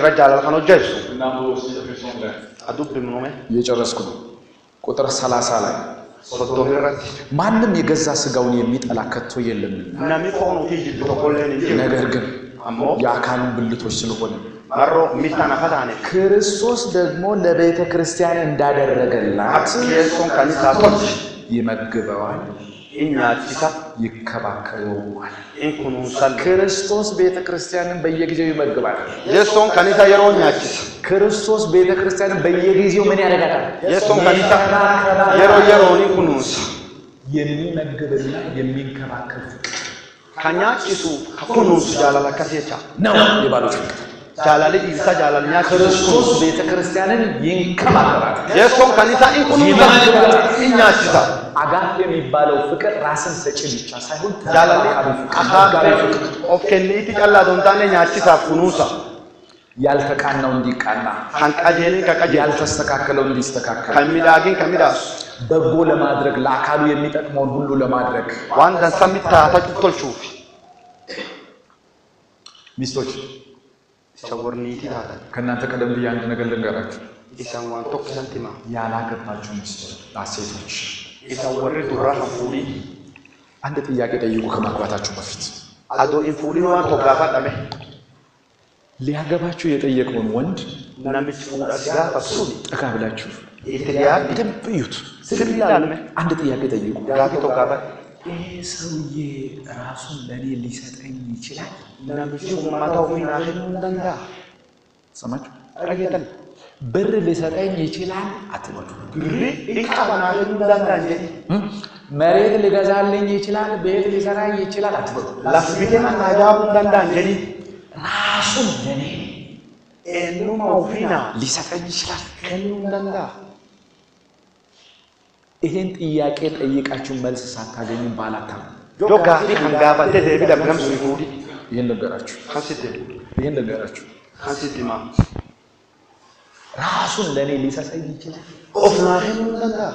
رجال الخانو جيسو Nando si riflessione. أدوب بمنومه እየጨረስኩ ነው ቁጥር 30 ላይ صدوه الرد ማንም የገዛ ስጋውን የሚጠላ ከቶ የለምና نامي فونو في جد تقولين ነገር ግን أمو የአካሉ ብልቶች ስለሆነ مرو ميتانا فتاني ክርስቶስ ደግሞ ለቤተ ክርስቲያን እንዳደረገላት يسون كنيسة توش ይመግበዋል إنيا تيسا ይከባከበዋል إن كنون سل ክርስቶስ ቤተ ክርስቲያንን በየጊዜው ይመግባል يسون كنيسة يرون ياتيس ክርስቶስ ቤተ ክርስቲያንን በየጊዜው ምን ያደርጋታል يسون كنيسة يرون إن كنون የሚመግብና የሚንከባከብ كنيا كيسو كنون سجالة كسيتا ነው የባሉት جالالي إيسا جالالنيا ክርስቶስ ቤተ ክርስቲያንን ይንከባከባል يسون كنيسة إن كنون سل إنيا تيسا አጋፔ የሚባለው ፍቅር ራስን ሰጪ ብቻ ሳይሆን جالالي أخاف أوكينيتي جالا دونتاني نياتيسا كنوسا ያልተቃናው እንዲቃና حنقاجيني كاجي ያልተስተካከለው እንዲስተካከል كميداغين كميداس በጎ ለማድረግ ለአካሉ የሚጠቅመውን ሁሉ ለማድረግ وان سميتا تاكل شوفي ሚስቶች شاورنيتي هذا ከናንተ ቀደም ብዬ አንድ ነገር ልንገራችሁ إسان وان توك سنتما ያላገባችሁ ሚስቶች ሴቶች إسان ورد الراحة فولي አንድ ጥያቄ ጠይቁ ከማግባታችሁ በፊት أدو إن فولي وان توقافات أمه ሊያገባችሁ የጠየቀውን ወንድ نمش فول أسياء أبسولي ተካብላችሁ إتلياك ደምጥዩት سبيلا أمه አንድ ጥያቄ ጠይቁ غافي توقافات ይሄ ሰውዬ ራሱን ለኔ ሊሰጠኝ ይችላል نمش أمتاو من آخر دندا ሰማችሁ رجيتن ብር ሊሰጠኝ ይችላል አትበሉ بري إنك أبنا آخر دندا جدي መሬት ሊገዛልኝ ይችላል ቤት ሊሰራኝ ይችላል አትበሉ لفبتنا نجاب دندا جدي ራሱን ለኔ إنو موفينا ሊሰጠኝ ይችላል كنو دندا ይሄን ጥያቄ ጠይቃችሁ መልስ ሳታገኙ ባላታም جو غافي خنغافة تدبي دمغم سيفودي ይሄን ነገራችሁ خانسيتي ይሄን ነገራችሁ خانسيتي ما ራሱን ለኔ ሊሰጠኝ ይችላል أفنا كنو دندا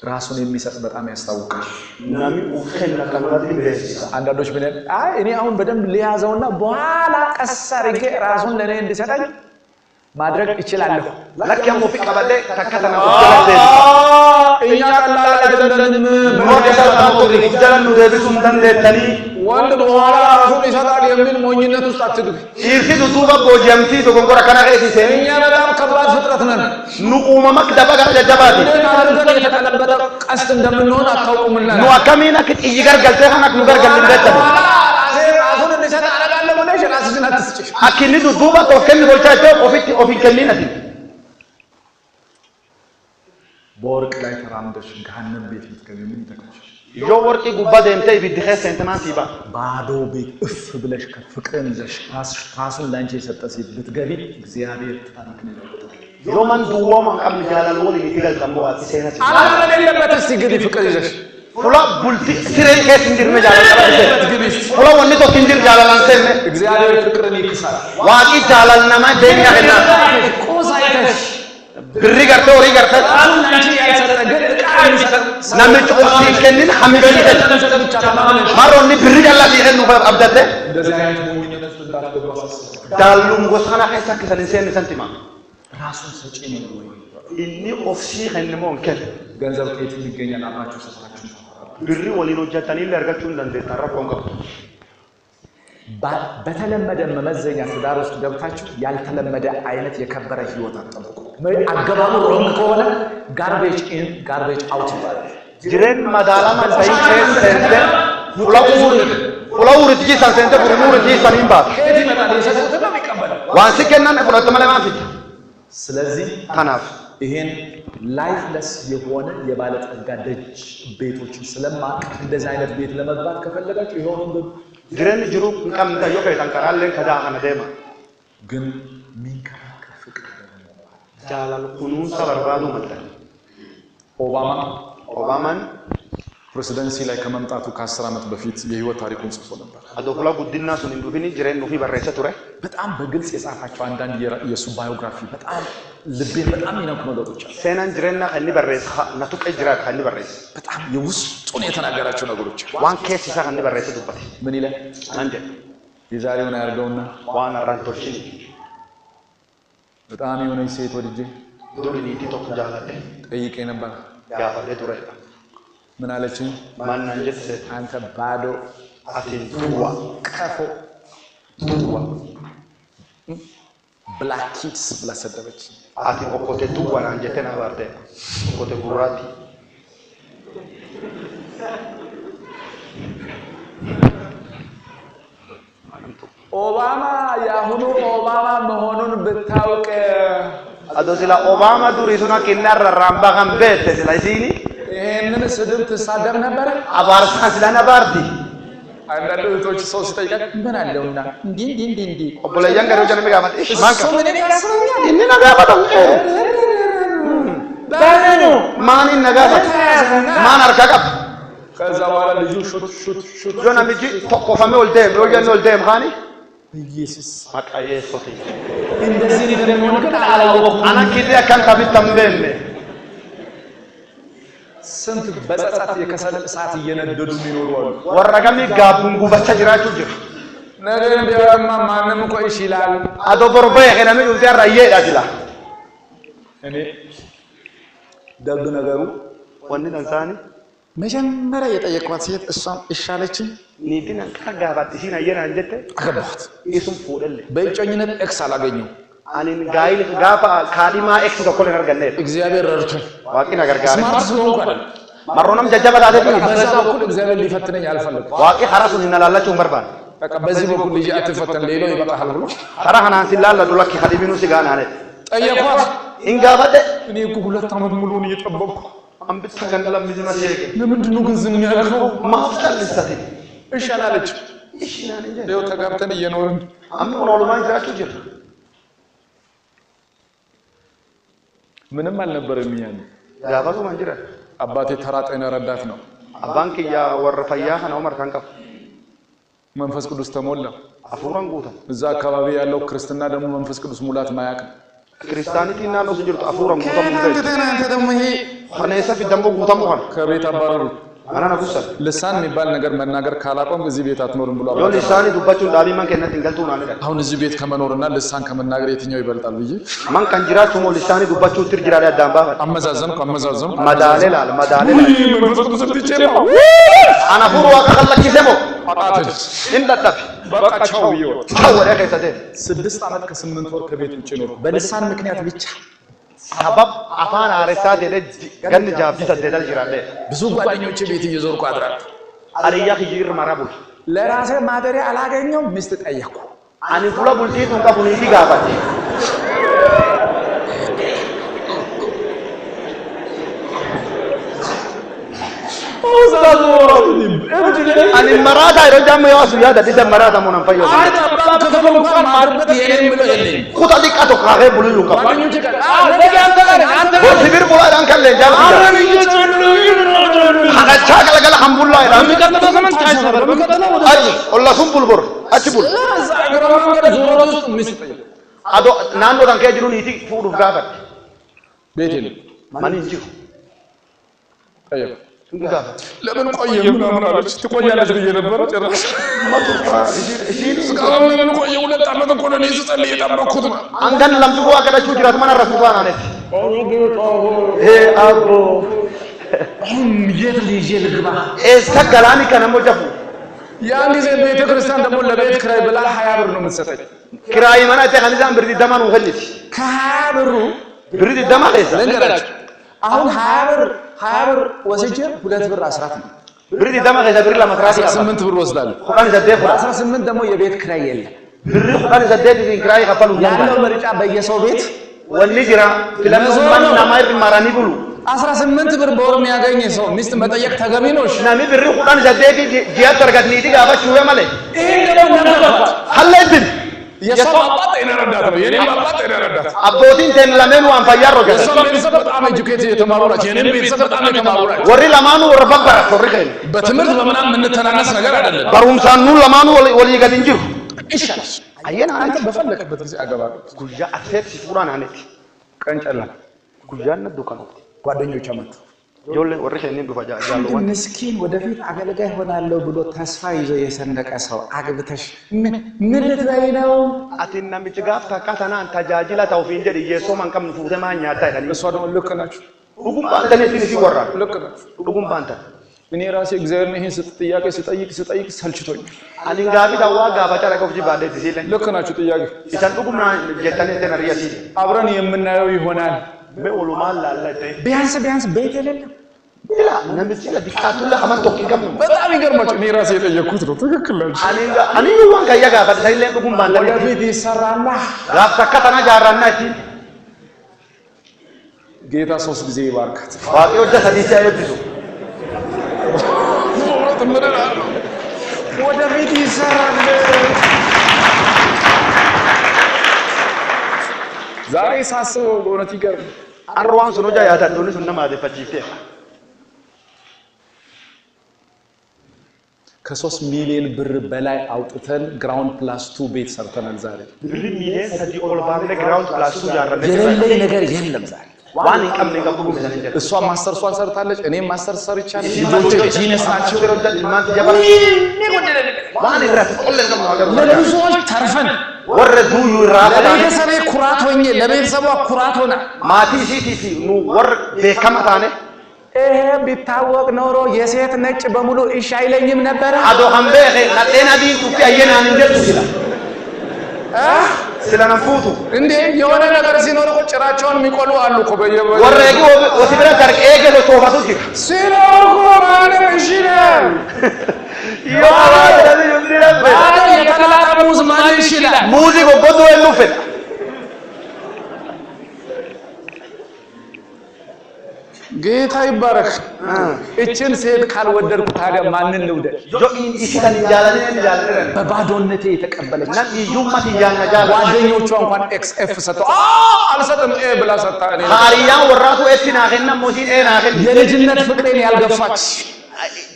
ራሱን የሚሰጥ በጣም ያስታውቃል نامي أفنا كنوات بيسا አንዳንዶች ምን አይ እኔ አሁን በደንብ ሊያዘውና በኋላ ቀሰርጌ ራሱን ለኔ እንዲሰጠኝ ማድረግ ይችላል لك يا موفق قبل تكتنا እኛ ቀላል አይደለም نور يسالنا مودري جلن ندبسون دندتني ወንድ በኋላ ራሱን ይሰጣል የሚል ሞኝነት ውስጥ አትግቡ إيرسي دوبا بوجمتي دوكونكورا كنا غيري سيني እኛ በጣም ከባድ ፍጥረት ነን نقوم مكتبا كنا جبادي እንዴት አድርገን የተቀለበጠ ቀስት እንደምንሆን አታውቁምና نو أكمينا كت إيجار قلتي خناك نقار قلتي بيتا ራሱን እንዲሰጥ አደርጋለሁ ብለሽ ራስሽን አትስጭሽ أكيني دوبا توكلني بولتاته أوفي كلينا دي በወርቅ ላይ ተራምደሽ ገሃነም ቤት ልትገቢ ምን ይጠቅምሽ يو ورقي قبا ديمتي بيدخل سنتمان سيبا ባዶ ቤት እፍ ብለሽ ከፍቅርን ይዘሽ ራሱን ላንቺ የሰጠ ሴት ብትገቢ እግዚአብሔር ታሪክን ይለውጣል يو من دوما من قبل جلال ولي بيتقال دموات سينا አላለ የለበት እስቲ ግቢ ፍቅር ይዘሽ فلا بولتي سيرين كيس ندير مجالال فلا ونيتو تندير جلالان سينا እግዚአብሔር ፍቅርን ይክሳል واقي جلال نما دينيا هنا ቆሳይተሽ بري قرتو وري قرتو ራሱን ላንቺ ያይሰጠ ግን ዕቃ የሚሰጥ نمج أوسي كنين حميدي ብቻ ተማመነሽ ماروني بري جلال يهنو فأبدته እንደዚህ አይነት ሞኝነት ውስጥ እንዳትገቡ አሳስባለሁ دالون غوسانا حيسا كسلين سنتما ራሱን ሰጪ ነው ወይ إني أوفسي خنمون كل ገንዘብ ከየት ይገኛል አብራችሁ ሰጣችሁ بري ولينو جاتاني لرغتون دندي ترقون قبط በተለመደ መመዘኛ ትዳር ውስጥ ገብታችሁ ያልተለመደ አይነት የከበረ ህይወት አጠብቁ አገባቡ ሮንግ ከሆነ ጋርቤጅ ኢን ጋርቤጅ አውት ይባላል جرين مدالا من تاين كيس سنتة فلاور تجي سنتة فرمور تجي سنين بات ከየት ይመጣል የሰጡት ነው የሚቀበለው وانسي كنا نفلت ملا ما فيك ስለዚህ تناف ይሄን ላይፍለስ የሆነ የባለጠጋ ደጅ ቤቶችን ስለማቅ እንደዚህ አይነት ቤት ለመግባት ከፈለጋችሁ ይሆን جرين جرو نكم نتايو كي تنكرال لين كدا أنا ديما ግን ሚንከራከር ፍቅር ደግሞ جالال كنون سبربادو مدة ኦባማ ኦባማን ፕሬሲደንሲ ላይ ከመምጣቱ ከ10 ዓመት በፊት የህይወት ታሪኩን ጽፎ ነበር አዶፍላ ጉዲና ሱን እንዱፊኒ ጅሬን ኑፊ በረሰ ቱረ በጣም በግልጽ የጻፋቸው አንዳንድ የሱ ባዮግራፊ በጣም ልቤን በጣም ይነኩ ነገሮች አሉ ሴናን ጅሬና ከኒ በረሰ ነቱ ቀጅራ ከኒ በረሰ በጣም የውስጡን የተናገራቸው ነገሮች ዋን ኬስ ይሳ ከኒ በረሰ ዱበት ምን ይላል አንዴ የዛሬውን ያርገውና ዋና ራንቶችን በጣም የሆነች ሴት ወድጄ ዱሪኒ ቲቶክ ጃላለ ጠይቄ ነበር። ጋፋለ ዱረ ምን አለችኝ? ማን አንጀት አንተ ባዶ አቲን ቱዋ ቀፎ ቱዋ ብላክ ኪድስ ብላ ሰደበች። አቲን ኦኮቴ ቱዋ አንጀት ናባርደ ኦኮቴ ጉራቲ ኦባማ ያሁኑ ኦባማ መሆኑን ብታውቅ አዶሲላ ኦባማ ዱሪሱና ኪናራ ራምባ ገምቤት ስለዚኒ ይሄንን ስድብ ትሳደብ ነበር። አባርሳ ስለነባርቲ አንዳንድ እህቶች ሰው ሲጠይቃት ምን አለውና እንዲ ኦቦለያን ገረው ጀነም ጋማት ማንካ ምን ያስረኛል እኒ ነጋባው ባነኑ ማን ነጋባት ማን አርካቀብ ከዛ በኋላ ልጁ ሹት ጆና ሚጂ ተቆፈመ ወልደም ኻኒ ኢየሱስ ማቃየ ሶቲ እንደዚህ እንደሆነ ግን አላወቅኩም። አና ኪዲያ ካን ታብተምበን ስንት በጸጸት የከሰል እሳት እየነደዱ የሚኖሩ አሉ። ወረጋሚ ጋቡን ጉበቻ ጅራችሁ ጅር ነገር ቢያማ ማንም ቆይ ይችላል። አዶ ቦርቦ የከነሚ ኡዚያ ራየ ዳጅላ እኔ ደግ ነገሩ ወንድ ነንሳኒ መጀመሪያ የጠየቅኳት ሴት እሷም እሻለችኝ። ኒቲን አንቀጋባት ሲና የና አንጀተ አገባሁት። ኢሱም ፎደለ በእጮኝነት ኤክስ አላገኘው። አኒን ጋይል ጋፋ ካዲማ ኤክስ ተኮለ ነርገነ እግዚአብሔር ረድቶኝ ዋቂ ነገር ጋር ስማርት ስለሆንኩ አይደል። ማሮንም ጀጀበላተ በዛ በኩል እግዚአብሔር ሊፈትነኝ አልፈለኩም። ዋቂ ሐራሱን እናላላችሁ መርባን በቃ በዚህ በኩል ልጅ አትፈተን ሌላው ይበቃል ብሎ ሐራሃናን ሲላላ ዱላኪ ሐዲቢኑ ሲጋና አለ ጠየቅኳት። እንጋባደ እኔ እኮ 2 ዓመት ሙሉ ነው እየጠበቅኩ አንብታ ገንደላ ምዝማ ሲሄድ ለምንድን ነው ግን ዝም ያልከው? ማፍጠል ልስታቴ እሺ አላለች። እሺ ናን እንጂ ይኸው ተጋብተን እየኖርን አምን ነው ማን ይራችሁ ጅር ምንም አልነበረም። ያን ያባሱ ማንጅራ አባቴ ተራ ጤና ረዳት ነው። አባንክ ያ ወረፈያ ነው መርካን ከፍ መንፈስ ቅዱስ ተሞላ። አፉራን ጉታ እዛ አካባቢ ያለው ክርስትና ደግሞ መንፈስ ቅዱስ ሙላት ማያቅ ክርስቲያኒቲ እና ነው ሲጅርቱ አፉራን ጉታ አንተ ደግሞ ይሄ ኸነሰ في ደምቦ ጉታ ሙኻን ከቤት አባረሩ። አና ነጉሳ ልሳን የሚባል ነገር መናገር ካላቆም እዚህ ቤት አትኖርም ብሎ ዮ ልሳኒ ዱባቹ ዳቢ ማን ከነት እንገልቱ ነው አለ አሁን እዚህ ቤት ከመኖርና ልሳን ከመናገር የትኛው ይበልጣል ብዬ ማን kanjiraatu ሞ ልሳኒ ዱባቹ ትር ጅራለ አዳምባ አመዛዘንኩ መዳለላል መንፈስ ቅዱስ ትጨማ አና ፉሩ አቀለኪሰሞ አጣት እንደጠፍ በቃቸው ይወ ታወረ ከሰደ 6 ዓመት ከ8 ወር ከቤት ውጭ ነው በልሳን ምክንያት ብቻ ሰበብ አፋን አረሳት የለጅ ገን ጃቢ ሰደዳል ጅራለ ብዙ ጓደኞቼ ቤት እየዞርኩ አድራለሁ። አሪያ ኺጅር ማራቡ ለራሴ ማደሪያ አላገኘው ሚስት ጠየቅኩ። አኒ ፉላ ቡልቲ ቱንካ ቡኒቲ ጋባቲ አኒ መራታ ይሮጃም ያዋሱ ያዳ ዲደ መራታ ሞናን ፈዮ አጣባም ከተፈም እንኳን ማርበት የኔም ብሎ የለኝ ኩታ ዲቃቶ ካሄ ቡልሉ ከፋ ጓደኞቼ ጋር ነገ አንተ ወሲብር ቡላን ከለ ጃባ ሀዳቻ ገለገለ ሐምቡላ ይላል የሚቀጥለው ዘመን ታይሰበር በቀጥለው ወደ ኦላሱም ቡልቡር አችቡል ለዛ አገራማ ጋር ዞሮ ውስጥ ሚስት ጠየቅ አዶ ናንዶ ታንከ ጅሩን ይቲ ፉዱ ጋፈት ቤት የለም ማን እንጂ ጠየቅ ጋፈት ለምን ቆየ ምናምን አለች። ትቆያለች ብዬ ነበር ጭራሽ ማቱፋ እሺ እስካሁን ለምን ቆየ? 2 ዓመት እኮ ነው ስጸልይ የጠበቅኩት ነው። አንገን ለምጥቆ አቀዳቹ ጅራት ማን ረፍቷን አለች አቦ የት ልጄ ልግባ? እስከ ገላኒ ከነሞ ጀፉ ያን ጊዜ ቤተ ክርስቲያን ደግሞ ለቤት ክራይ ብላ 20 ብር ነው የምትሰጠኝ። ክራይ ማና ተኸንዛን ብርዲ ደማን ወኸልት ከ20 ብሩ ብርዲ ደማ ሄሳ ልንገራችሁ አሁን 20 ብር ወስጄ 2 ብር አስራት ነው። ብርዲ ደማ ሄሳ ብር ለመስራት 18 ብር ወስዳለሁ። ቁራን ዘደፍ 18 ደግሞ የቤት ክራይ የለም። ብር ቁራን ዘደፍ ክራይ ከፈሉ ያለው ምርጫ በየሰው ቤት ወሊ ጅራ ፍለማን ናማይር ማራኒ ብሉ 18 ብር በወር የሚያገኝ ሰው ሚስት መጠየቅ ተገቢ ነው። እሺ ናሚ ብር ቁራን ዘደፍ ጂያ ተርጋትኒ ዲጋ ባቹ ወማለ ይሄን ደግሞ ነበር ሐለይብን የሰው አባት ይነረዳት ነው። የኔም አባት ይነረዳት አቦቲን ተን ለመኑ አንፋያሮ ገ የሰው ቤተሰብ በጣም ኤጁኬት የተማሩ ናቸው። የኔም ቤተሰብ በጣም የተማሩ ናቸው። ወሪ ለማኑ ወረፈበረ ወሪከን በትምህርት በምናምን የምንተናነስ ነገር አይደለም። ባሩምሳኑ ለማኑ ወሊ ገድንጂ ይሻላል። አየና አንተ በፈለከበት ጊዜ አገባ ጉያ አትፌት ሲፉራን አነት ቀንጨላ ጉያነ ዱካኖ ጓደኞች አመጡ ጆለ ወርሽ እኔ ዱፋ ጃሎ ምስኪን ወደፊት አገልጋይ ሆናለሁ ብሎ ተስፋ ይዞ የሰነቀ ሰው አግብተሽ ምን ልትበይ ነው? አቲና ምጭጋፍ ታካታና አንታጃጅላ ታውፊን ጀድ ኢየሱስ ማንከም ንፉተ ማኛታ ይላል። እሷ ደግሞ ልክ ናችሁ። ዱጉም ባንተ ነው ሲወራ ልክ ናችሁ። ዱጉም ባንተ እኔ ራሴ እግዚአብሔርን ይሄን ጥያቄ ስጠይቅ ሰልችቶኛል። አሊንጋቢ ታዋጋ ባጫራቀው ጂ ባደ ሲለኝ ልክ ናችሁ። ጥያቄ ይታን ዱጉም ጀተኔ ተነሪያሲ አብረን የምናየው ይሆናል። በኡሉማን ላላተ ቢያንስ ቤት የሌለም ይላ ነምጪ ለዲካቱላ አማን ቶኪንከም በጣም ይገርማችሁ። እኔ ራሴ የጠየኩት ነው። ትክክል ናችሁ። አኒንጋ ዋን ካያጋ ባደሳይለ ዱጉም ባንተ ወደፊት ይሰራላ ጋፍ ተከተና ጃራና እቲ ጌታ 3 ጊዜ ይባርካት። ዋቂው ደሰዲሳ ይወድሱ ወደፊት ይሰራል። ዛሬ ሳስበው በእውነት ይገርም። አርዋን ሱኖጃ ያታዶኒ ሱነ ማደፈቺቴ ከ3 ሚሊዮን ብር በላይ አውጥተን ግራውንድ ፕላስ 2 ቤት ሰርተናል። ዛሬ ብር ሚሊዮን ሰዲ ኦልባንደ ግራውንድ ፕላስ 2 ያረለ የሌለኝ ነገር የለም። ዛሬ ዋን ይቀም ነው ገቡ መሰለኝ። እሷ ማስተርሷን ሰርታለች፣ እኔም ማስተር ሰርቻለሁ። ልጆች ጂነስ ናቸው። ማን ተጀበረ ዋን ይረፍ ቁልን ነው ነገር ለብዙዎች ተርፈን ወረዱ ይራታ ለቤተሰቤ ኩራት ሆኜ ለቤተሰቧ ኩራት ሆና ማቲ ሲቲሲ ኑ ወር በከመታነ ይሄ ቢታወቅ ኖሮ የሴት ነጭ በሙሉ እሺ አይለኝም ነበር። አዶ ሀምቤ ለጤና ቢን ቁጥ ያየናን እንደት ይላል ስለነፉቱ እንዴ የሆነ ነገር ሲኖር ጭራቸውን የሚቆሉ አሉ እኮ በየቦታው ወረጊ ወሲብራ ታርቅ ኤገሎ ቶፋቱ ሲኖር ማለት ይችላል። ባዶ የተላጠ ሙዝ ማን ይችላል? ሙዚቆ ጎዶ የሉፈል ጌታ ይባረክ። እችን ሴት ካልወደድኩ ታዲያ ማንን ልውደድ? ይሽታን ያላለን በባዶነቴ የተቀበለች እና ይዩማት ያናጃል ጓደኞቿ እንኳን ኤክስኤፍ ሰጠው አልሰጥም ኤ ብላ ሰጣ። እኔ ታሪያ ወራቱ ኤቲናኸና ሞሲን ኤናኸን የልጅነት ፍቅሬን ያልገፋች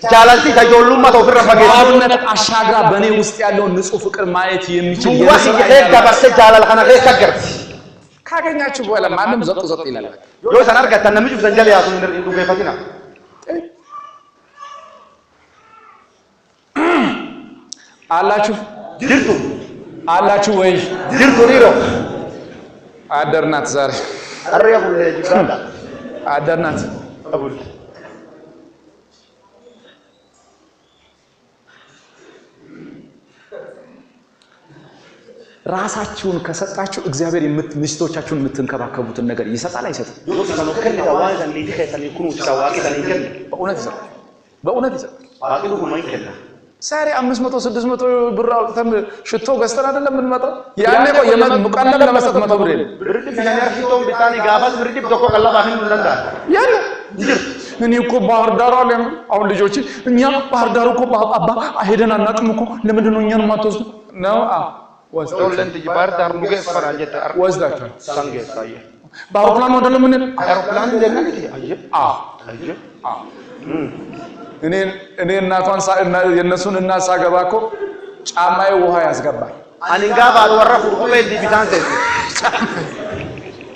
ጃላልቲ ታጆሉማ ተውፍራ ባዶነት አሻግራ በእኔ ውስጥ ያለውን ንጹህ ፍቅር ማየት የሚችል ወሲ ገበርሰ ጃላል ኸና ከገርት ካገኛችሁ በኋላ ማንም ዘጥ ይላል። ዮ ሰናር ጋታና ምጅ ዘንጀል ያሱ እንዱ በፈቲና አላችሁ ወይ ድርቱ ኒሮ አደርናት ዛሬ አሪያ ሁሉ ይባላ አደርናት አቡል ራሳችሁን ከሰጣችሁ እግዚአብሔር ሚስቶቻችሁን የምትንከባከቡትን ነገር ይሰጣል አይሰጥም? በእውነት ይሰጣል። ዛሬ 500 600 ብር አውጥተን ሽቶ ገዝተን አይደለም የምንመጣው። ያኔ እኮ የመቀለብ ለመስጠት 100 ብር የለም። እኔ እኮ ባህር ዳር አለ አሁን ልጆች እኛ ባህር ዳር እኮ አባ ሄደን አናጥም እኮ ለምንድን ነው እኛን ማትወስዱ ነው? ወስዶልን ባህር ዳር ሙገ ፈራጀት ወስዳችሁ ሳንገ ሳየ በአውሮፕላን ወደለ ምን አውሮፕላን እንደምን አየ እኔ እናቷን የነሱን እናት ሳገባ እኮ ጫማዬ ውሃ ያስገባል። አንንጋ ባል ወረፉ ኮሜንት ቢታንሰ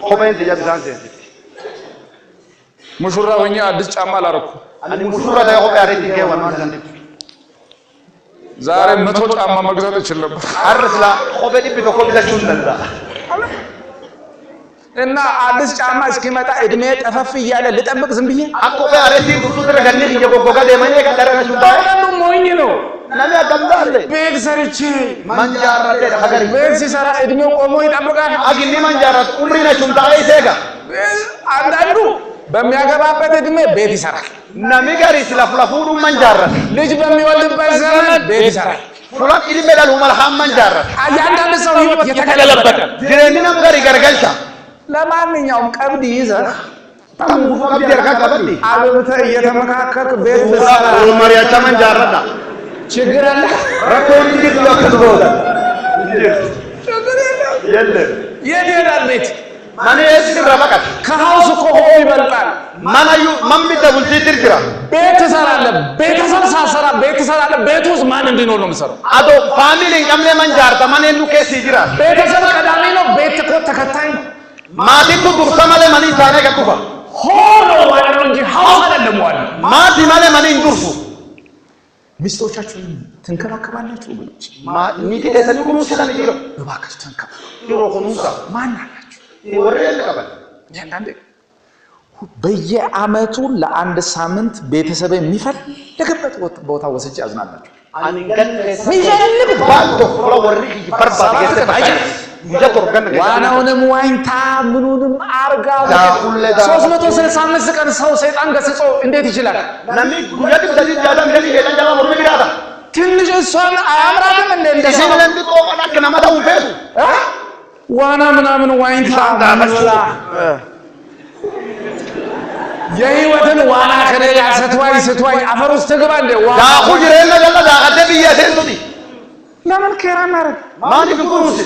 ኮሜንት ያቢታንሰ ሙሽራ ሆኜ አዲስ ጫማ አላረኩ። አኒ ሙሽራ ላይ ሆበ ያረክ ይገባል ማለት ነው። ዛሬ 100 ጫማ መግዛት እችል ነበር። አርስላ ሆበ ዲብ ተቆብዛችሁ እንደዛ እና አዲስ ጫማ እስኪመጣ እድሜ ጠፈፍ እያለ ልጠብቅ ዝም ብዬ አቆበ አረቲ ብዙ ተረጋግኝ እየጎጎጋ ደማኝ ከደረሰ ታውቃለህ ሞኝ ነው ነኛ ገምዳለ ቤት ሰርቼ መንጃራደ ሀገር ቤት ሲሰራ እድሜው ቆሞ ይጠብቃል። አግኒ መንጃራት ኡምሪና ሹምታዬ ሴጋ አንዳንዱ በሚያገባበት እድሜ ቤት ይሰራል። ነሚጋሪ ስለፍለፉሩ መንጃራት ልጅ በሚወልድበት ዘመን ቤት ይሰራል። ፉላት ኢልሜዳሉ መልሃም መንጃራት አንዳንድ ሰው ህይወት የተከለለበት ድሬኒናም ጋር ይገርገልቻ ለማንኛውም ቀብድ ይዘህ ታሙፉ ቀብድ ያርካ ቀብድ አብብተህ እየተመካከርክ ቤት ብትሰራ ኦሮማሪያቻ መንጃራዳ ችግር አለ? ረኮን እንዴት ይወከተውላ የለም የት ይሄዳል ቤት? ማን ረበቃት ከሀውስ እኮ ሆኖ ይበልጣል። ማናዩ ማምቢተ ቡልቲ ትርግራ ቤት ትሰራለህ። ቤተሰብ ሳሰራ ቤት ትሰራለህ። ቤት ውስጥ ማን እንዲኖር ነው የምሰራው? አዶ ፋሚሊ ቀምኔ መንጃርታ ማን ኑ ኬስ ይጅራ ቤተሰብ ቀዳሚ ነው። ቤት እኮ ተከታይ ነው። ማቲቱ ዱርሰ ማለ ማን ታነ ገኩፋ ሆኖ ማለት ነው እንጂ ሀውስ አይደለም ዋና ማቲ ማለት ማን እንዱርሱ ሚስቶቻችሁን ትንከባከባላችሁ ብሎች ሚቲ ተሰልኩ ነው ሰላም ይለው እባካችሁ ተንከባከቡ ይሮ ኮኑሳ ማን አላችሁ ወሬ ያለቀበል ያንዳንዴ በየአመቱ ለአንድ ሳምንት ቤተሰብ የሚፈልግበት ቦታ ወስጄ አዝናናችሁ አንገን ይፈልግ ባልቶ ወሬ ይበርባል ዋናውንም ዋኝታ ምኑንም አርጋ 365 ቀን ሰው ሰይጣን ገስጾ እንዴት ይችላል ነሚ ጉያት በዚህ ጃዳ እንደዚህ ሄዳን ጃዳ ወሬ ቢራታ ትንሽ እሷን አያምራትም እንደዚህ ሲለንድ ቆቀና ከነማታው ፈቱ ዋና ምናምን ዋኝታ ማመላ የህይወትን ዋና ከሌላ ስትዋይ አፈር ውስጥ ትግባ እንደ ዋና ዳኹ ይረና ያላ ዳቀደ ቢያቴንቱዲ ለምን ከራና ረግ ማን ይኩሩስ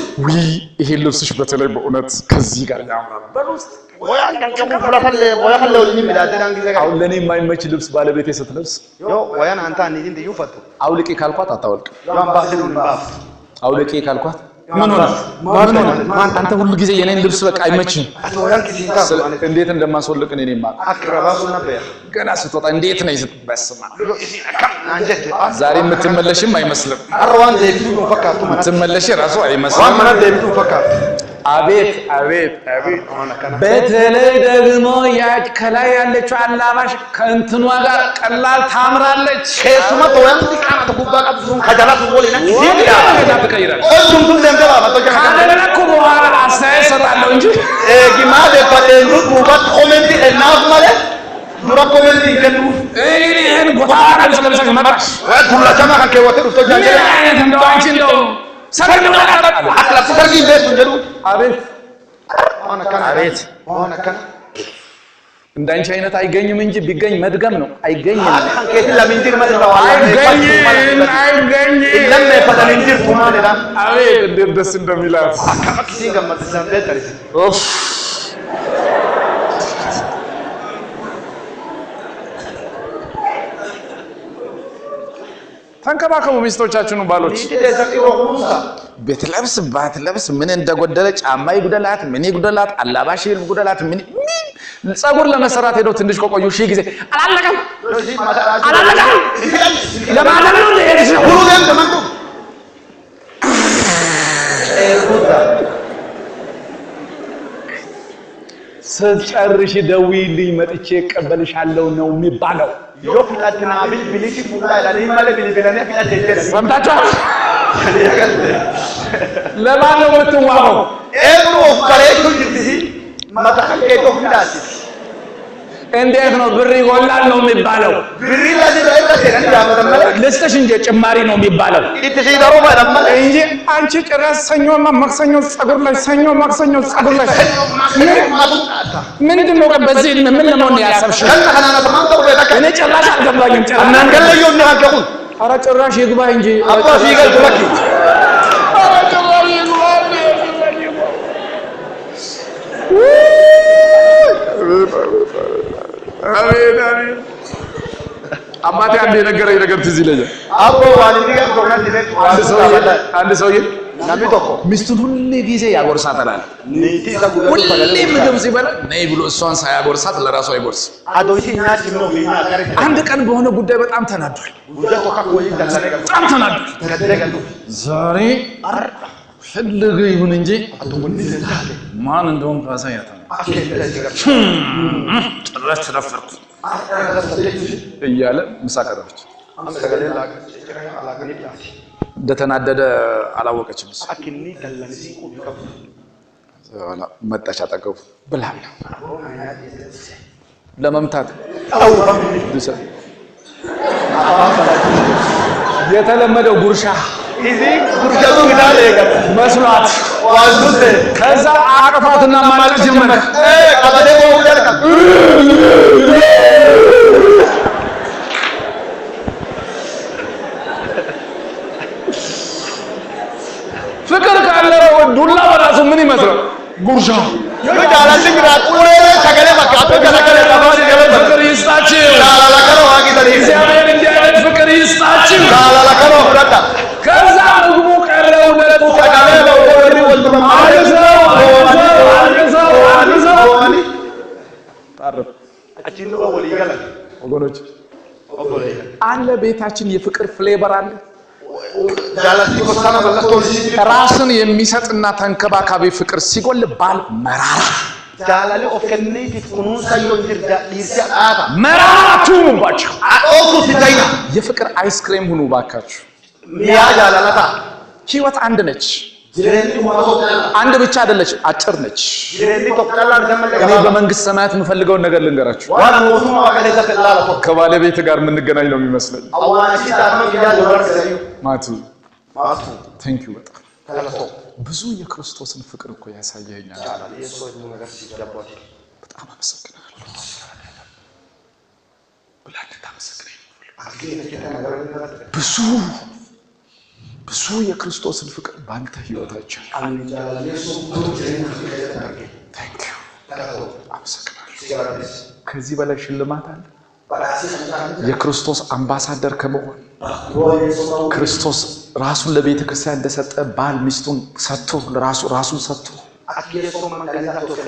ይሄ ልብስሽ በተለይ በእውነት ከዚህ ጋር ያምራል በሉስ ወያን ከንከሙ ፈላፈለ ወያለው ለሚዳደን ጊዜ አሁን ለኔ የማይመች ልብስ ባለቤቴ ስትለብስ ዮ ወያን አንተ አንዴ እንደ ይፈቱ አውልቂ ካልኳት አታወልቅ ያምባሰሉን ባፍ አውልቂ ካልኳት ምን ሆነ አንተ ሁሉ ጊዜ የኔን ልብስ በቃ አይመችም ወያን ኪሲንታ እንዴት እንደማስወልቅ እኔ ነኝ ማለት አክራባሱ ነበር ገና ስትወጣ እንዴት ነው ይስበስማ አንጀት ዛሬ የምትመለሽም አይመስልም አርዋን ዘይቱ ፈካቱ የምትመለሽ ራሱ አይመስልም ዋን ማለት ዘይቱ ፈካቱ አቤት በተለይ ደግሞ ያች ከላይ ያለችው አላባሽ ከእንትኗ ጋር ቀላል ታምራለች ከሱማ ተወያን ዲቃና ተኩባቃ ዙም ከጃላቱ ወለና ጊዜ ተቀይራል ኦዱም ለምደባ ማቶጃ ካደረኩ በኋላ አስተያየት ሰጣለሁ እንጂ ጊማደ ፈደንዱ ቡባት ኮሜንት እናፍ ማለት ዱራ ኮሜንት ይከዱ ይሄን ቦታ አቀም ስለምሰክ መጣሽ ወላ ጀማ ከወተ ዱቶ ጃንጀ እንደው አንቺ እንደው ሰገን ማለት አክላ ተሰርጊ ቤት እንጀዱ አቤት አቤት እንዳንቺ አይነት አይገኝም እንጂ ቢገኝ መድገም ነው አይገኝም አንከት ለምንድር ማለት ነው አይገኝም ለምን ፈደንድር ቱማለላ አቤት እንዴት ደስ እንደሚላት አካኪሲን ገመተሳን በተሪስ ኦፍ ተንከባከቡ ሚስቶቻችሁን ባሎች በትለብስ ባትለብስ ምን እንደጎደለ ጫማ ይጉደላት ምን ይጉደላት አላባሽ ይጉደላት ምን ጸጉር ለመሰራት ሄዶ ትንሽ ቆቆዩ ሺ ጊዜ አላለቀም ለማለት ነው ለእርሱ ሁሉ ደም ተመንኩ ስትጨርሽ ደውዪልኝ መጥቼ እቀበልሻለሁ ነው የሚባለው ዮፍላትና ቢልቢሊቲ ፉላ ያለ ይማለ ቢልቢላኔ ፍላቴ ሰምታችኋል ለማን ነው የምትዋበው ኤብሮ ከሬቱ ጅትሲ ማታከሌቶ ፍላቴ እንዴት ነው ብር ይጎላል ነው የሚባለው ብሪ ለዚህ ለዚህ ያመደመለ ልስጥሽ እንጂ ጭማሪ ነው የሚባለው ኢትሲዳሮ ማደመለ እንጂ አንቺ ጭራሽ ሰኞና ማክሰኞ ጸጉር ላይ ሰኞ ማክሰኞ ጸጉር ላይ ምንድን ነው በዚህ ምን ለመሆን ያሰብሽው ከነና ተማንቶ በተከ እኔ ጭራሽ አልገባኝም ጭራሽ እናንገለዩ እናገቡ ኧረ ጭራሽ ይግባ እንጂ አባ ሲገል ተለኪ ኧረ ጭራሽ ይግባ አቤት አባቴ አንድ የነገረኝ ነገር ትዝ ይለኛል አቦ ዋልዲ ጋር ዶርና ዲቤት አንድ ሰውዬ ናሚቶኮ ሚስቱን ሁሉ ጊዜ ያጎርሳታል ኒቲ ሰጉደ ሁሌ ምግብ ሲበላ ነይ ብሎ እሷን ሳያጎርሳት ለራሱ አይጎርስ አዶይሲ ናቲ ነው ቢና አከረ አንድ ቀን በሆነ ጉዳይ በጣም ተናዷል ጉዳይ ኮካ ኮይ ተላለ በጣም ተናዷል ከደገሉ ዛሬ ፈልገ ይሁን እንጂ ማን እንደሆነ ታሳያታ ጭራሽ ተደፈርኩ እያለ ምሳ ቀረበች እንደተናደደ አላወቀችም መጣች አጠገቡ ብላ ለመምታት የተለመደው ጉርሻ ጉርሻቱ ግዳለ መስሏት ዋዙት ከዛ አቅፋትና ማለቅ ጀመረ ቀበሌ ወውደልካ ፍቅር ካለ ዱላ በራሱ ምን ይመስላል ጉርሻ ይዳላል ግራ ቁሬ ተገለ በቃ ተገለ ተባለ ፍቅር ይስጣችሁ ላላከሮ ዋጊ ተሪ እግዚአብሔር እንዲህ አይነት ፍቅር ይስጣችሁ ላላከሮ ሁዳታ ከዛ ምግቡ ቀረ ሁለቱ ተገለ ወዲ ወልዱ አልዘው ታረፍ ወገኖች አለ ቤታችን የፍቅር ፍሌቨር አለ። ራስን የሚሰጥና ተንከባካቢ ፍቅር ሲጎል ባል መራራ መራራቱ ባችሁ የፍቅር አይስክሬም ሁኑ ባካችሁ። ህይወት አንድ ነች። አንድ ብቻ አይደለች፣ አጭር ነች። እኔ በመንግስት ሰማያት የምፈልገውን ነገር ልንገራችሁ። ከባለቤት ጋር የምንገናኝ ነው የሚመስለኝ። ማቱ ቴንክ ዩ በጣም ብዙ የክርስቶስን ፍቅር እኮ ያሳየኛል። በጣም አመሰግናለሁ። ብላክ ታመሰግናለሁ። ብዙ የክርስቶስን ፍቅር ባንተ ህይወታችን ቴንክ ዩ አመሰግናለሁ። ከዚህ በላይ ሽልማት አለ? የክርስቶስ አምባሳደር ከመሆን ክርስቶስ ራሱን ለቤተ ክርስቲያን እንደሰጠ ባል ሚስቱን ሰጥቶ ራሱን ሰጥቶ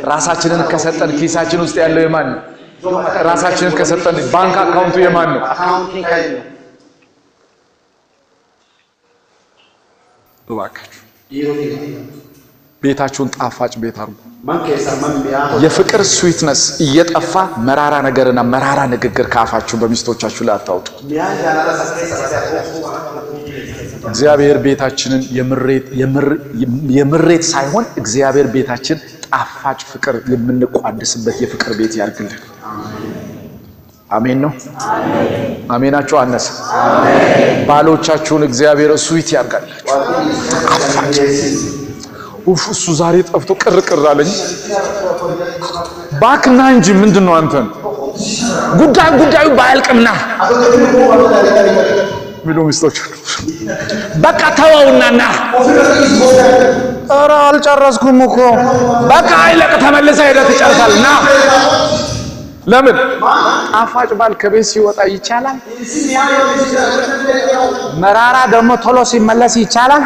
ራሳችንን ከሰጠን ኪሳችን ውስጥ ያለው የማን ነው? ራሳችንን ከሰጠን ባንክ አካውንቱ የማን ነው? እባካችሁ ቤታችሁን ጣፋጭ ቤት አድርጉ። የፍቅር ስዊትነስ እየጠፋ መራራ ነገርና መራራ ንግግር ካፋችሁ በሚስቶቻችሁ ላይ አታውጡ። እግዚአብሔር ቤታችንን የምሬት ሳይሆን እግዚአብሔር ቤታችን ጣፋጭ ፍቅር የምንቋደስበት የፍቅር ቤት ያርግልን። አሜን ነው። አሜናችሁ አነሰ። ባሎቻችሁን እግዚአብሔር ስዊት ያርጋላችሁ። እሱ ዛሬ ጠፍቶ ቅርቅር አለኝ። ባክና እንጂ ምንድነው አንተን ጉዳዩ ባያልቅምና ሚሉ ሚስቶች በቃ ተወውናና ኧረ አልጨረስኩም እኮ በቃ አይለቅ ተመለሰ ሄደህ ትጨርሳለና። ለምን ጣፋጭ ባል ከቤት ሲወጣ ይቻላል? መራራ ደግሞ ቶሎ ሲመለስ ይቻላል?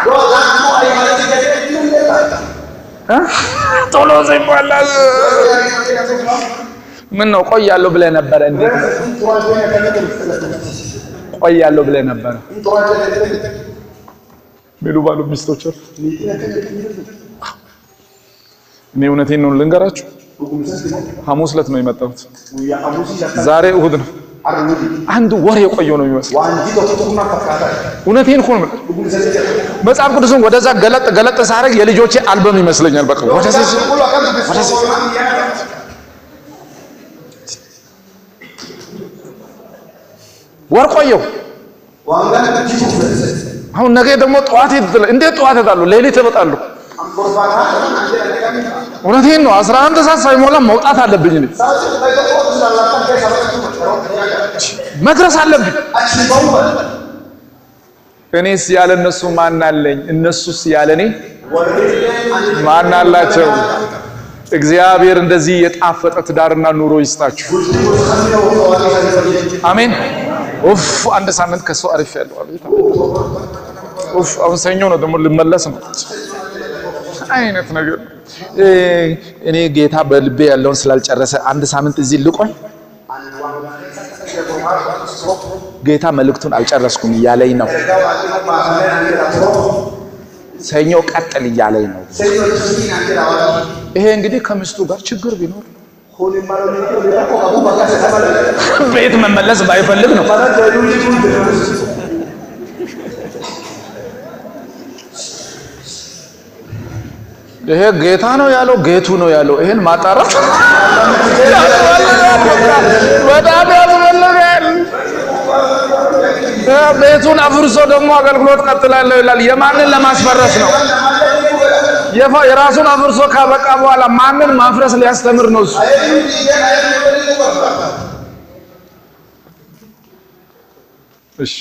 ቶሎ ሲመለስ ምን ነው ቆያለሁ ብለህ ነበር? እንዴት ቆያለሁ ብለህ ነበር? ሚሉ ባሉ ሚስቶች እኔ እውነቴን ነው ልንገራችሁ። ሐሙስ ዕለት ነው የመጣሁት። ዛሬ እሁድ ነው። አንድ ወር የቆየው ነው የሚመስለው። እውነቴን እኮ ነው። መጽሐፍ ቅዱስን ወደዛ ገለጥ ሳደርግ የልጆቼ አልበም ይመስለኛል። በቃ ወደዚህ ወር ቆየው። አሁን ነገ ደግሞ ጠዋት እንዴት ጠዋት እሄዳለሁ? ሌሊት እመጣለሁ። እውነቴን ነው። 11 ሰዓት ሳይሞላ መውጣት አለብኝ። መድረስ አለብኝ። እኔስ ያለ እነሱ ማን አለኝ? እነሱስ ያለ እኔ ማን አላቸው? እግዚአብሔር እንደዚህ የጣፈጠ ትዳርና ኑሮ ይስጣችሁ። አሜን። ኡፍ አንድ ሳምንት ከሱ አሪፍ ያለው አቤት። ኡፍ አሁን ሰኞ ነው ደግሞ ልመለስ ነው አይነት ነገር። እኔ ጌታ በልቤ ያለውን ስላልጨረሰ አንድ ሳምንት እዚህ ልቆይ። ጌታ መልእክቱን አልጨረስኩም እያለኝ ነው። ሰኞ ቀጥል እያለኝ ነው። ይሄ እንግዲህ ከሚስቱ ጋር ችግር ቢኖር ቤት መመለስ ባይፈልግ ነው። ይሄ ጌታ ነው ያለው ጌቱ ነው ያለው ይሄን ማጣራት በጣም ያስፈልጋል። ቤቱን አፍርሶ ደግሞ አገልግሎት ቀጥላለሁ ይላል። የማንን ለማስፈረስ ነው? የራሱን አፍርሶ ካበቃ በኋላ ማንን ማፍረስ ሊያስተምር ነው እሱ? እሺ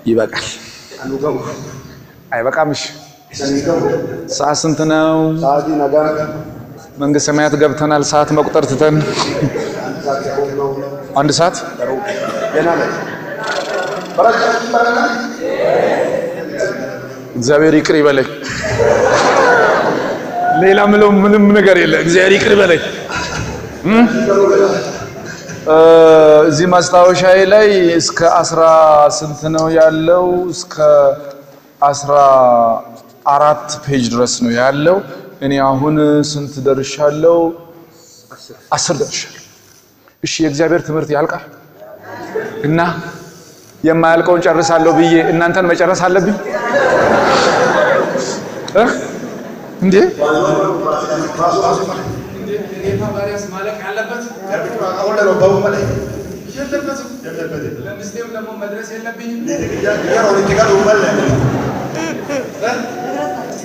ይበቃል። አይበቃም? እሺ ሰዓት ስንት ነው? መንግስተ ሰማያት ገብተናል። ሰዓት መቁጠር ትተን 1 ሰዓት እግዚአብሔር ይቅር ይበለኝ። ሌላ ምንም ነገር የለ። እግዚአብሔር ይቅር ይበለኝ። እዚህ ማስታወሻዬ ላይ እስከ 10 ስንት ነው ያለው? እስከ 14 ፔጅ ድረስ ነው ያለው። እኔ አሁን ስንት ደርሻለሁ? 10 ደርሻለሁ። እሺ የእግዚአብሔር ትምህርት ያልቃል እና የማያልቀውን ጨርሳለሁ ብዬ እናንተን መጨረስ አለብኝ እንዴ? ጌታ ባሪያስ ማለቅ ያለበት አሁን ነው ባው ማለት የለበትም። ለምስቴም ደግሞ መድረስ የለብኝም። ያው ለትጋሉ ማለት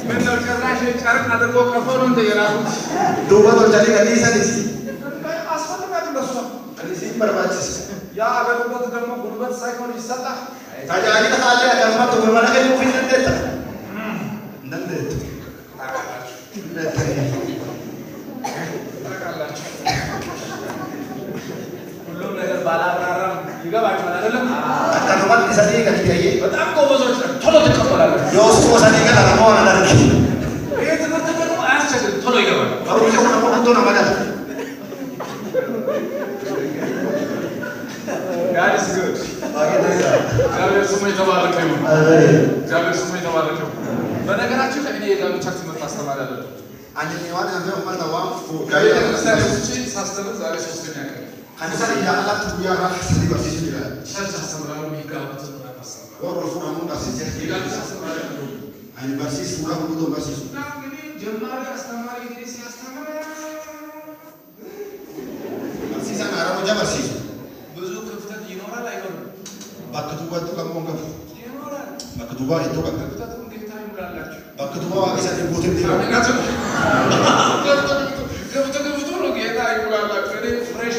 ምን ነው ጭራሽ ጨርቅ አድርጎ ከፈሉ እንደ የራሱት ዱባቶ ጃሊ ከሊሰንስ አስፈልጋለሁ ለሱ እዚህ በርባችስ ያ አገልግሎት ደግሞ ጉልበት ሳይሆን ይሰጣል። ታጃሊ ታለ ከማቶ በመላከ ነው ፊት እንደት እንደት ሁሉም ነገር ባላብራራም ይገባችኋል አይደለም? አታውቃል ይሰዲ ከዲያዬ በጣም ጎበዞች ቶሎ ትቀበላላችሁ። ዮስ ወሰዲ ከላማው አላደርክ ይሄ ትምህርት ደግሞ አያስቸግርም፣ ቶሎ ይገባል። አሩጆ ነው ነው ማለት God is good. እግዚአብሔር ስሙ የተባረከ ይሁን። እግዚአብሔር ስሙ የተባረከ ይሁን። በነገራችን ላይ እኔ የጋብቻ ትምህርት አስተማሪ አይደለም። አንደኛዋን አንተ ማለት ነው ከቤተ ክርስቲያን ውጪ ሳስተምር ዛሬ 3ኛ ቀን አንተ ያላችሁ ያራ ስዲ በፊት ይላል ቸርች አስተምራለሁ። የሚጋቡት አስተምራለሁ። ወሮፉ ነው ታሲጀ የጋብቻ አስተምራለሁ። አይ በርሲስ ሙላ ሙሉ በርሲስ እና እንግዲህ ጀማሪ አስተማሪ እንግዲህ ሲያስተምር በርሲስ አራሮጃ በርሲስ ብዙ ክፍተት ይኖራል አይኖርም? ባክቱባ ተቀመው ገፍ ይኖራል። ባክቱባ ይተቀመ ክፍተቱን ጌታ ይሙላላችሁ። ባክቱባ ዋቂሳ ዲቦት እንዲለው ገብቶ ነው ጌታ ይሙላላችሁ። እኔ ፍሬሽ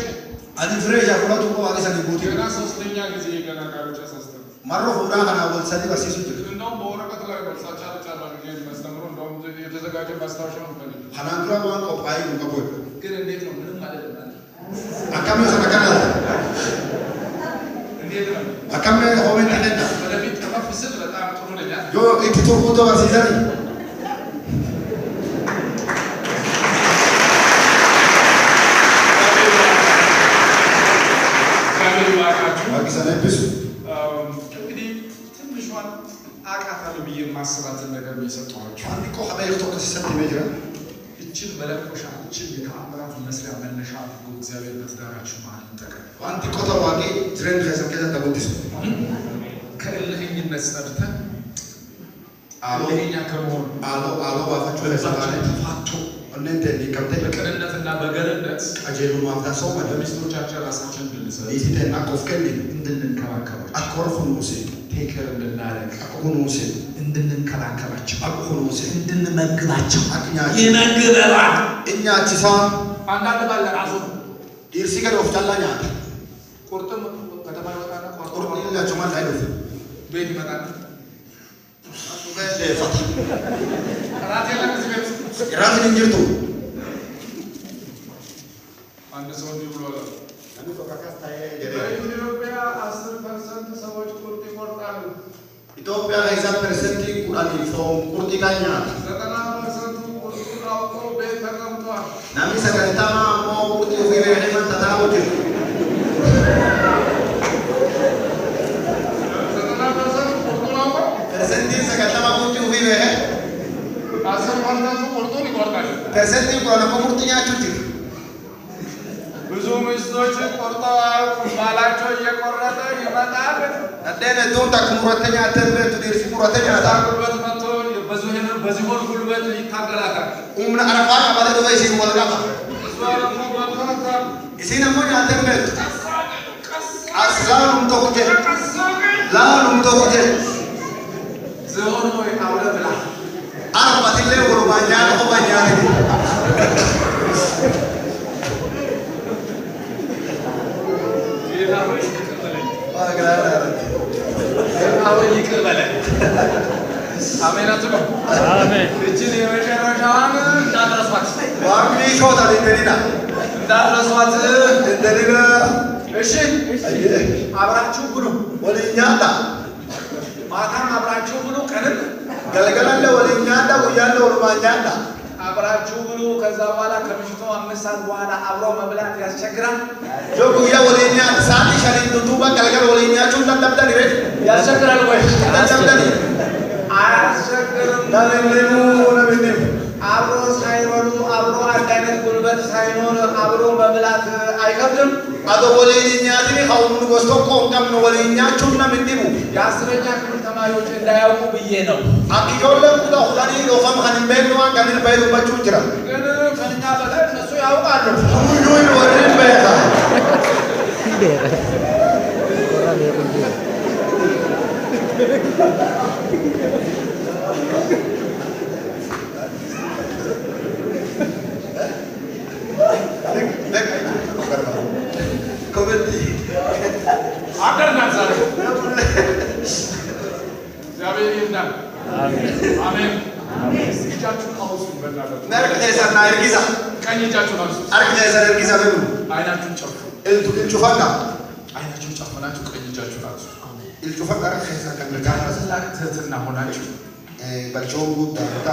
አዲ ፍሬሽ ያቆላቱ ዋቂሳ ዲቦት ገና 3ኛ ጊዜ ገና ጋብቻ ሳስተምር ማሮ ሁዳ ካና ወልሰዲ በርሲስ እንደውም በወረቀት ላይ ቻ አድርጌ ማስተምረው እንደውም የተዘጋጀ ማስታወሻ ነው ፈልግ ሀናንዱራ ዋን ቆጳይ ነው ቆይ ግን እንዴት ነው? ምንም አይደለም። አካሚ ሰነከና እንዴት ነው? አካሚ ሆሜን ተነዳ ወደፊት ከፍ ስል በጣም ጥሩ ነኝ። ዮ ኢትቶ ፎቶ በርሲሰኒ ዋቂሳ ነብሱ እንግዲህ ትንሿን አቃታለሁ ብዬ ማስባትን ነገር ነው የሰጠኋቸው። አንዲ ቆ ሀበይቶ ከሰጥ ይመጅራ እችን መለኮሻ እችን የተአምራት መስሪያ መነሻ አድርጎ እግዚአብሔር በትዳራችሁ መሀል ይጠቀም። አንዲ ቆ ተዋቂ ትሬንድ ከሰከተ ተቦዲስ ከእልህኝነት ጸድተን እልህኛ ከመሆን አሎ ባፋችሁ ለሰባለ ተፋቶ እንደ ሊከብተ በቅንነትና በገርነት አጀሉ ማፍታ ሰው ማለት በሚስቶቻችን ራሳችን እንድንሰጥ ይሲተና ቆፍከን እንድንንከባከባቸው አኮርፉኑሲ ቴክር እንድናደርግ አቁኑሲ እንድንከላከላቸው አቁኑሲ እንድንመግባቸው አቅኛች ይመግበናል። እኛችሳ አንዳንድ ባለ ራሱ ዲርሲ ከደ ወፍታላኛ ቁርጥም ከተማ ይወጣና ቁርጥ ይላችሁ ማን አይደል ቤት ይመጣል። ለፋታ ራት የለም እዚህ ቤት ራትን እንጅርቱ አንድ ሰው እንዲህ ብሎ አለ። አንዱ ተካካስታዬ በኢትዮጵያ 10% ሰዎች ቁርጥ ይቆርጣሉ። ኢትዮጵያ ላይ 10% ቁራኒ ፎም ቁርጥ ይጋኛ 90% ቁርጡን አውቆ ቤት ተቀምጧል። ናሚ ሰከንታማ ሞ ቁርጥ ይገበ ሄመን ተታውጅ 90% ቁርጡን አውቆ ፐርሰንት ሰከንታማ ቁርጥ ይገበ 10% ቁርጡን ይቆርጣል። ፐርሰንት ቁራና ቁርጥኛችሁ ብዙ ሚስቶች ቆርጠዋል። ባላቸው እየቆረጠ ይመጣል። እንደነ ዶንታ ኩራተኛ ተብረት ዲርሲ ኩራተኛ ታ ጉልበት መጥቶ በዚህ ጉልበት ይታገላታል። ኡምና አረፋ ባለ ዶይ ሲን ወልቃታ እሷ ደግሞ በርካታ ኢሲና ሞኛ ተብረት አስላም ተቆጀ ላም ተቆጀ ዝሆን ሆይ አውለ ብላ አረፋ ትለ ወሮባኛ ወባኛ ይቅር በለን። አሜን አትሉ? አሜን። እችን የመጨረሻዋን እንዳትረሷት፣ ዋሚ ሾታ እንደሊና እንዳትረሷት እንደሊና እሺ። አብራችሁ ብሉ፣ ወለኛላ ማታም አብራችሁ ብሉ፣ ቀንም ገለገላለ ወለኛላ ወያለ ወሮባኛላ አብራችሁ ብሉ። ከዛ በኋላ ከምሽቱ 5 ሰዓት በኋላ አብሮ መብላት ያስቸግራል። ጆጉያ ወለኛ ሳቲ ሸሪን ዱባ ቀልቀል ወለኛ ቹን ተጠብጠን ይረድ ያስቸግራል ወይ? ተጠብጠን አያስቸግርም። ለምን አብሮ ሳይበሉ አብሮ አንድ አይነት ጉልበት ሳይኖር አብሮ መብላት አይከብድም። አቶ ወለኛ ዲኒ ኻውኑ ጎስቶ ቆንቀም ነው ወለኛ ቹና ምንዲቡ የአስረኛ ክፍል ተማሪዎች እንዳያውቁ ብዬ ነው። አቂጆለ ኩዳ ሁዳኒ ዶፋም ኸንበል ነው ጋኒል ባይሉ ባቹ ጅራ ግን ከኛ በላይ እነሱ ያውቃሉ። ሁሉ ወርን በያ አሜን። እጃችሁን አውሱ። ነርክ ተሰና እርጊዛ ቀኝ እጃችሁን አውሱ። አርክ ተሰና እርጊዛ በሉ አይናችሁን ጨፍኑ። እልጩፋና አይናችሁን ጨፍናችሁ ቀኝ እጃችሁን አውሱ። እልጩፋና አርክ ተሰና ከነጋ ታላቅ ትህትና ሆናችሁ በልቾም ጉዳታ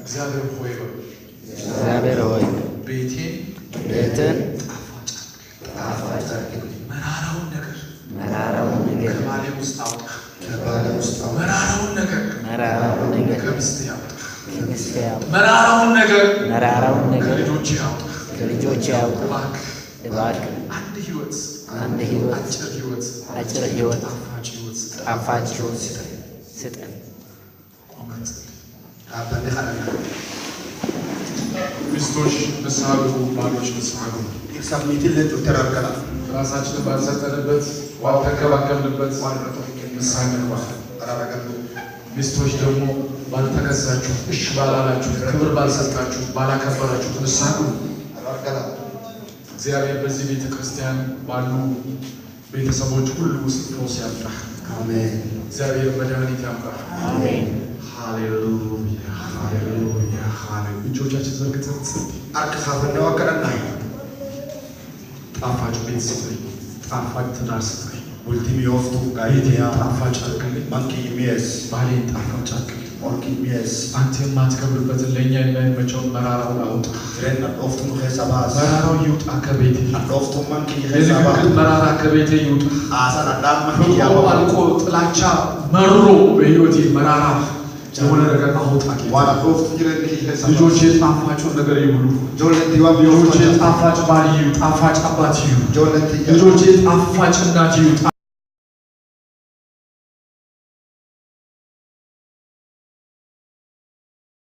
እግዚአብሔር ሆይ በሉ። እግዚአብሔር ሆይ ቤቴን ጣፋጭ መራራውን ነገር ከባሌ ውስጥ አውጣ። መራራውን ነገር ከሚስቴ አውጣ። መራራውን ነገር ከልጆቼ አውጣ። እባክህ አንድ ህይወት አጭር ህይወት ጣፋጭ ህይወት ስጠን። ሚስቶች ንስሐ ግቡ፣ ባሎች ንስሐ ግቡ። ኢክሳሚቲል ለተራርከላ ራሳችንን ባልሰጠንበት ባልተንከባከብንበት ንስሐ እንግባ። ሚስቶች ደግሞ ባልተገዛችሁ፣ እሺ ባላላችሁ፣ ክብር ባልሰጣችሁ፣ ባላከበራችሁ ንስሐ ግቡ። እግዚአብሔር በዚህ ቤተ ክርስቲያን ባሉ ቤተሰቦች ሁሉ ውስጥ ፈውስ ያምጣ። አሜን። እግዚአብሔር መድኃኒት ያምጣ። አሜን። ሃሌሉያ ሃሌሉያ ሃሌሉያ። እጆቻችን ዘርግተን አርክ ካፈነው አከረና ጣፋጭ ቤት ስጠኝ፣ ጣፋጭ ትዳር ስጠኝ። ኡልቲሚ ኦፍቱ ጋይቲያ ጣፋጭ አድርግልኝ። ማንኪ ሚየስ ባሌን ጣፋጭ አድርግልኝ። ኦርኪ ሚየስ አንተ የማትከብርበትን ለእኛ የማይመቸውን መራራውን አውጣ። ረና ኦፍቱ ኸሳባስ መራራው ይውጣ ከቤቴ። ኦፍቱ ማንኪ የንግግር ኸሳባ መራራ ከቤቴ ይውጣ። አሳና ዳም ማንኪ ፍቅሩ ያባ አልቆ ጥላቻ መሮ በሕይወቴ መራራ የሆነ ነገር አውጣ። ዋና ኦፍቱ ጅረን ኸሳባ ልጆቼ ጣፋጩን ነገር ይብሉ። ጆለቲ ዋም ልጆቼ ጣፋጭ ባል ይዩ፣ ጣፋጭ አባት ይዩ። ጆለቲ ልጆቼ ጣፋጭ እናት ይዩ።